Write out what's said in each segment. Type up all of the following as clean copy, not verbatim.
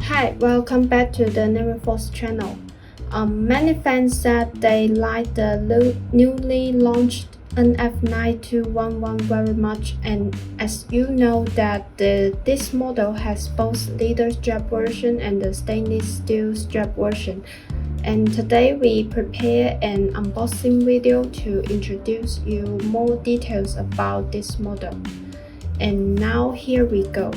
Hi, welcome back to the NAVIFORCE channel. Many fans said they like the newly launched NF9211 very much, and as you know that this model has both leather strap version and the stainless steel strap version. And today we prepare an unboxing video to introduce you more details about this model. And now here we go.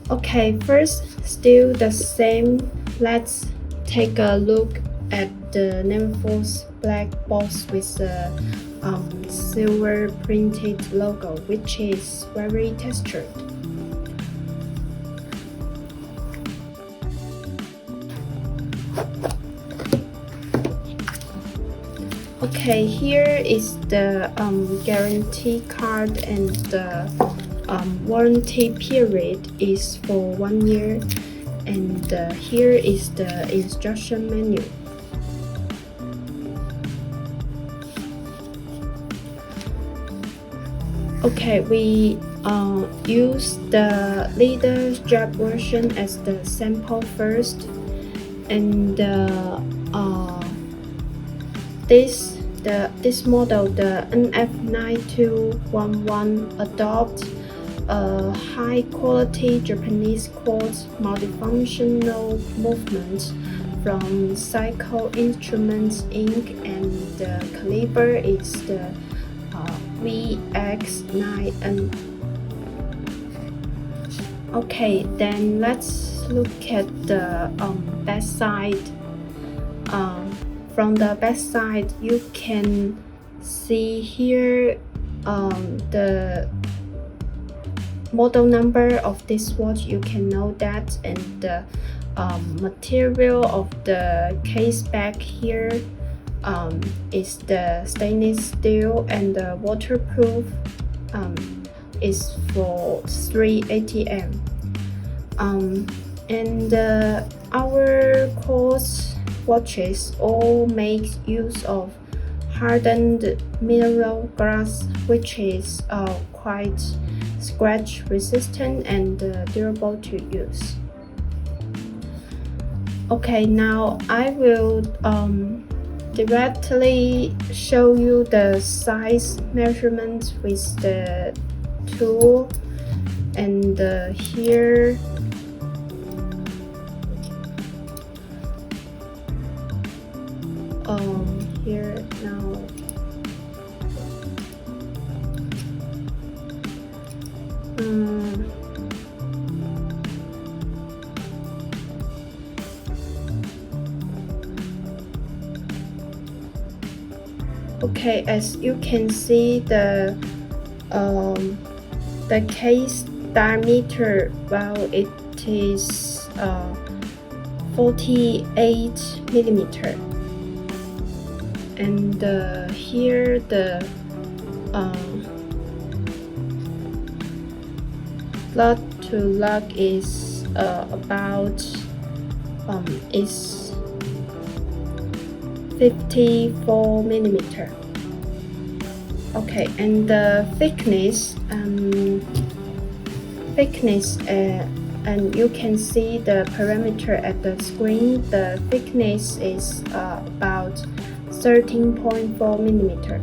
Okay, first, still the same. Let's take a look at the NAVIFORCE black box with the silver printed logo, which is very textured. Okay, here is the guarantee card, and the warranty period is for 1 year, and here is the instruction manual. Okay, we use the leather strap version as the sample first, and this model, the NF9211, adopts a high-quality Japanese quartz multifunctional movement from Cycle Instruments Inc., and the caliber is the VX9N. Okay, then let's look at the back side. From the back side, you can see here the model number of this watch. You can know that, and the material of the case back here is the stainless steel, and the waterproof is for 3 ATM. And our Quartz watches all make use of hardened mineral glass, which is quite scratch resistant and durable to use. Okay, now I will directly show you the size measurements with the tool, and here now. Okay, as you can see, the case diameter, well, it is 48 millimeter, and here the lug to lug is about is 54 millimeter. Okay, and the thickness and you can see the parameter at the screen. The thickness is about 13.4 millimeter.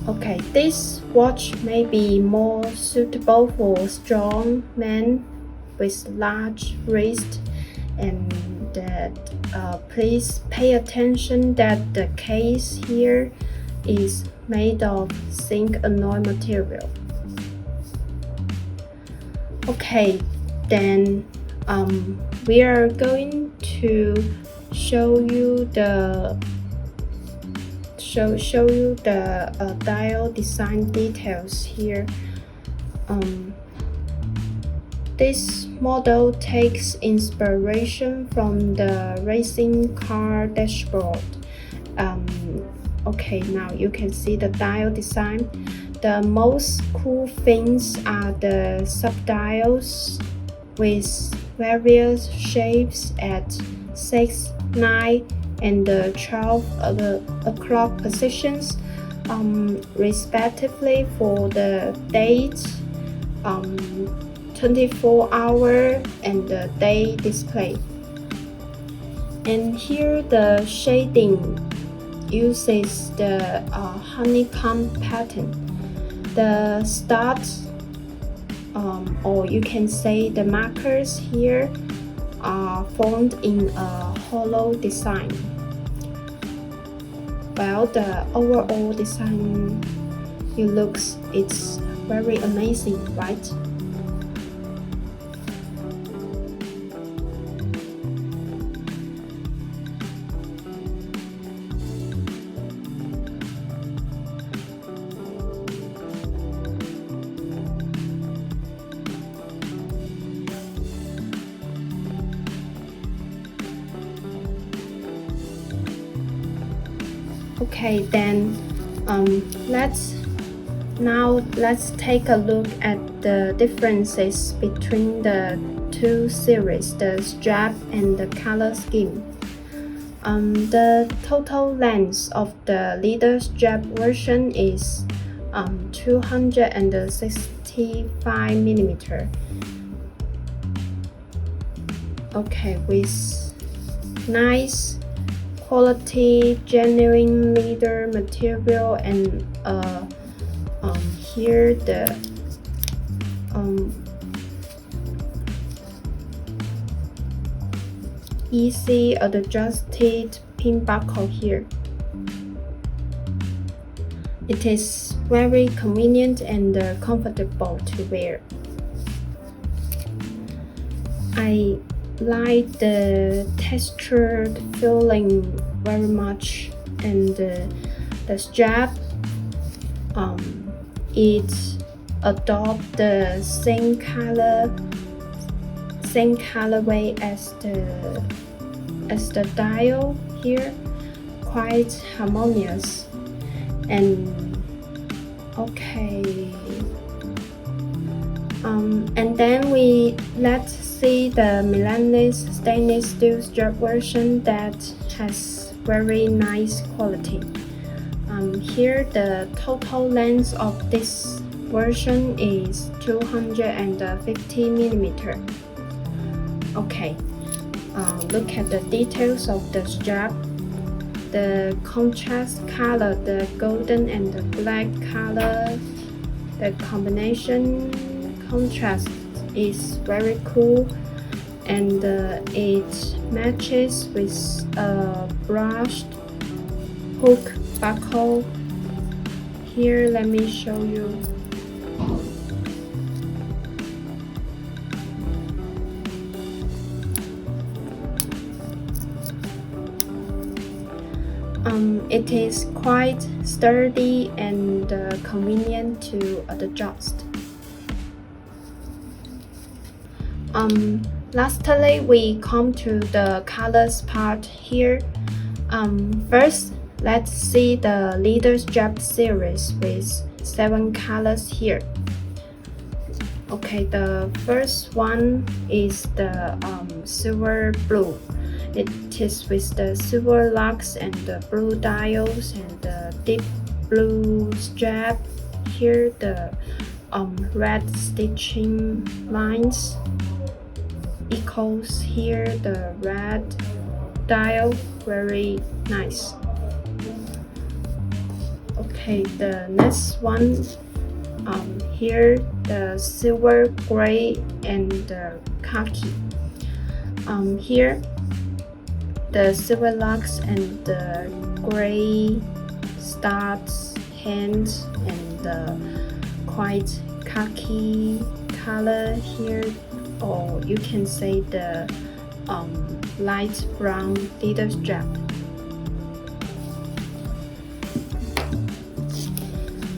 Okay, this watch may be more suitable for strong men with large wrists, and that please pay attention that the case here is made of zinc alloy material. Okay, then we are going to show you the dial design details here. This model takes inspiration from the racing car dashboard. Okay, now you can see the dial design. The most cool things are the subdials with various shapes at 6, 9, and 12 o'clock positions, respectively, for the date, 24-hour and the day display. And here the shading uses the honeycomb pattern. The stars, or you can say the markers here, are formed in a hollow design. Well, the overall design it's very amazing, right? Okay, then let's take a look at the differences between the two series, the strap and the color scheme. The total length of the leader strap version is 265mm. Okay, with nice quality genuine leather material, and here the easy adjusted pin buckle here. It is very convenient and comfortable to wear. I like the textured feeling very much, and the strap it adopts the same colorway as the dial here, quite harmonious. And okay, and then let's see the Multifunction stainless steel strap version that has very nice quality. Here the total length of this version is 250mm. Okay, look at the details of the strap. The contrast color, the golden and the black color, the combination contrast is very cool, and it matches with a brushed hook buckle. Here, let me show you. It is quite sturdy and convenient to adjust. Lastly, we come to the colors part here. First, let's see the leader strap series with 7 colors here. Okay, the first one is the silver blue. It is with the silver locks and the blue dials and the deep blue strap. Here the red stitching lines echoes here the red dial, very nice. Okay, the next one, here the silver, gray, and the khaki. Here the silver locks and the gray studs, hands, and the quite khaki color here, or you can say the light brown leather strap.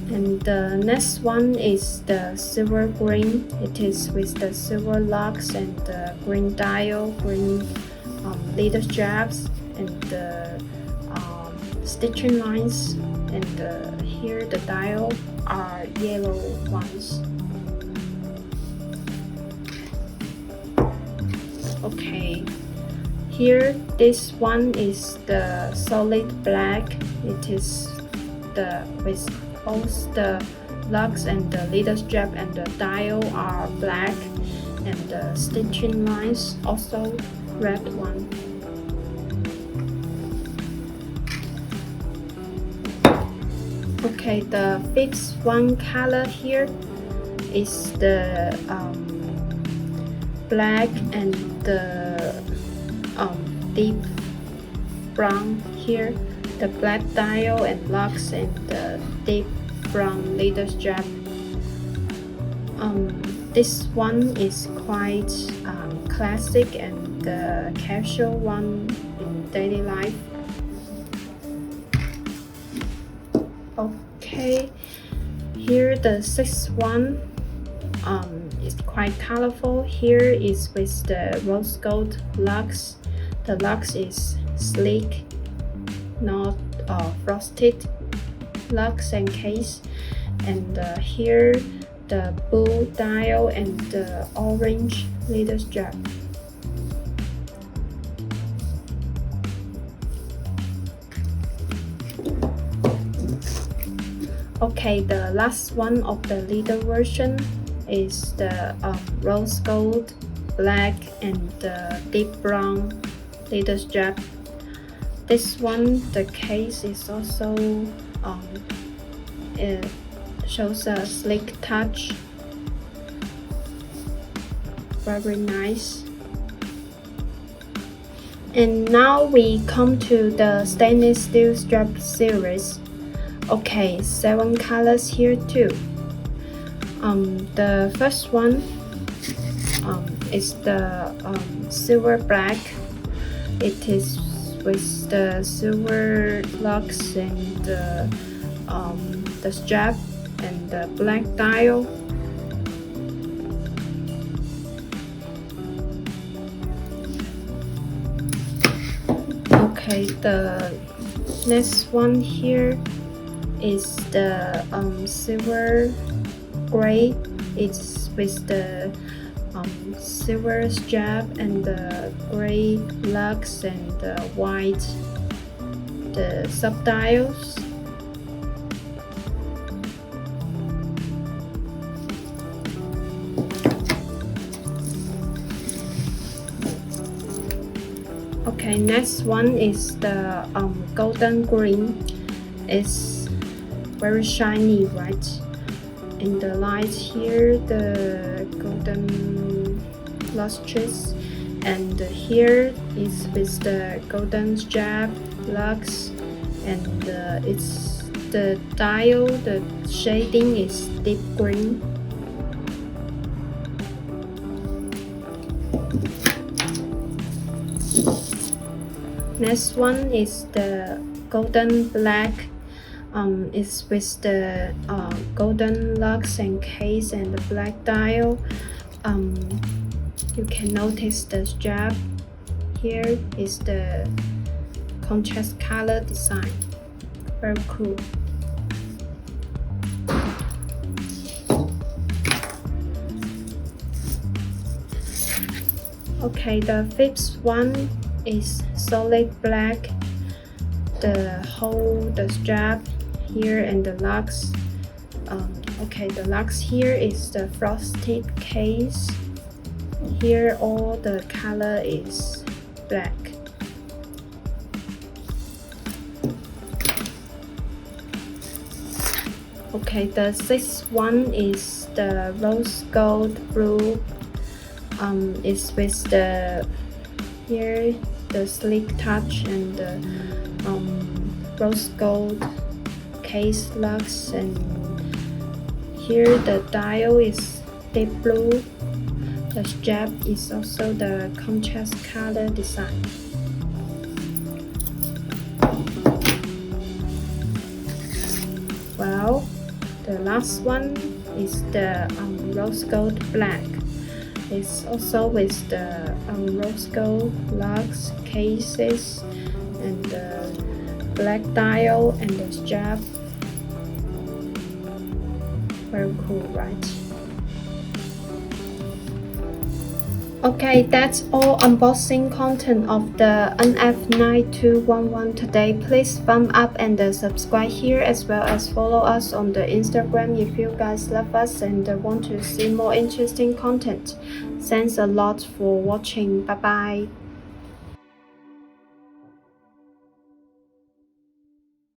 And the next one is the silver green. It is with the silver locks and the green dial, green leather straps, and the stitching lines, and here the dial are yellow ones. Okay, here this one is the solid black. It is with both the locks and the leather strap and the dial are black, and the stitching lines also red one. Okay, the fifth one color here is the black and the deep brown here, the black dial and lugs and the deep brown leather strap. This one is quite classic and the casual one in daily life. Okay, here the sixth one is quite colorful. Here is with the rose gold lugs. The lugs is sleek, not frosted lugs and case, and here the blue dial and the orange leather strap. Okay, the last one of the leather version is the rose gold, black and deep brown leather strap. This one, the case is also it shows a sleek touch, very nice. And now we come to the stainless steel strap series. Okay, 7 colors here too. The first one is the silver black. It is with the silver lugs and the strap and the black dial. Okay, the next one here is the silver gray. It's with the silver strap and the gray lugs and the white the subdials. Okay, next one is the golden green. It's very shiny, right? In the light here, the golden lustrous, and here is with the golden strap, lugs, and it's the dial. The shading is deep green. Next one is the golden black. It's with the golden lugs and case and the black dial. You can notice the strap. Here is the contrast color design. Very cool. Okay, the fifth one is solid black. The strap here and the lugs. Okay, the lugs here is the frosted case. Here all the color is black. Okay, the sixth one is the rose gold blue. It's with the here the sleek touch and the rose gold case lugs, and here the dial is deep blue. The strap is also the contrast color design. Well, the last one is the rose gold black. It's also with the rose gold lugs, cases, and the black dial and the strap. Very cool, right? Okay, that's all unboxing content of the NF9211 today. Please thumb up and subscribe here, as well as follow us on the Instagram if you guys love us and want to see more interesting content. Thanks a lot for watching. Bye bye.